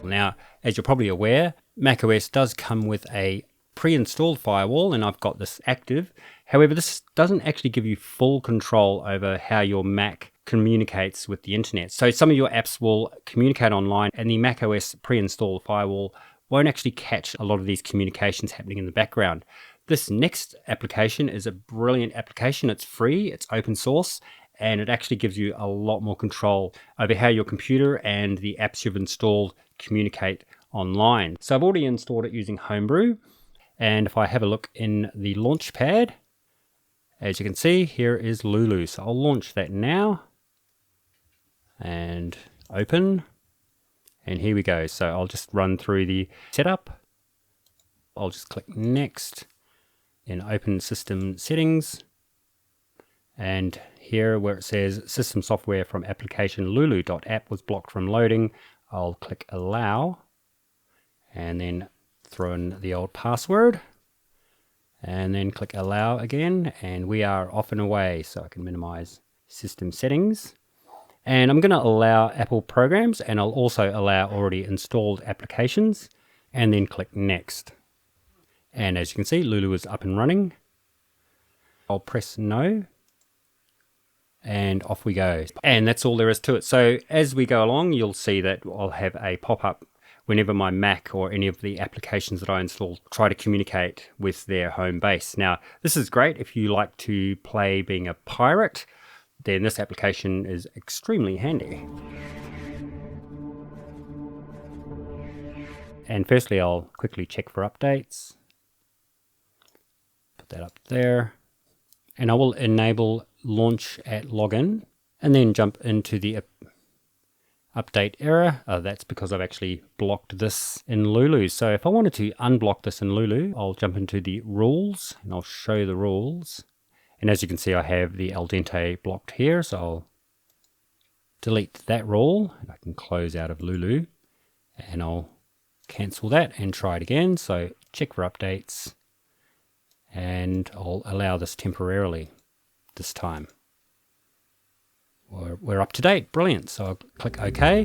Now, as you're probably aware, macOS does come with a pre-installed firewall, and I've got this active. However, this doesn't actually give you full control over how your Mac communicates with the internet. So some of your apps will communicate online, and the macOS pre-installed firewall won't actually catch a lot of these communications happening in the background. This next application is a brilliant application. It's free, it's open source, and it actually gives you a lot more control over how your computer and the apps you've installed communicate online. So I've already installed it using Homebrew, and if I have a look in the Launchpad, as you can see, here is LuLu. So I'll launch that now and open, and here we go. So I'll just run through the setup. I'll just click next and open system settings, and here where it says system software from application lulu.app was blocked from loading, I'll click allow and then throw in the old password and then click allow again, and we are off and away. So I can minimize system settings, and I'm going to allow Apple programs, and I'll also allow already installed applications, and then click next. And as you can see, LuLu is up and running. I'll press no, and off we go. And that's all there is to it. So as we go along, you'll see that I'll have a pop-up whenever my Mac or any of the applications that I install try to communicate with their home base. Now, this is great if you like to play being a pirate, then this application is extremely handy. And firstly, I'll quickly check for updates. Put that up there. And I will enable launch at login and then jump into the update error. That's because I've actually blocked this in LuLu. So if I wanted to unblock this in LuLu, I'll jump into the rules and I'll show the rules. And as you can see, I have the al dente blocked here. So I'll delete that rule and I can close out of LuLu, and I'll cancel that and try it again. So check for updates, and I'll allow this temporarily this time. We're up to date, brilliant. So I'll click OK.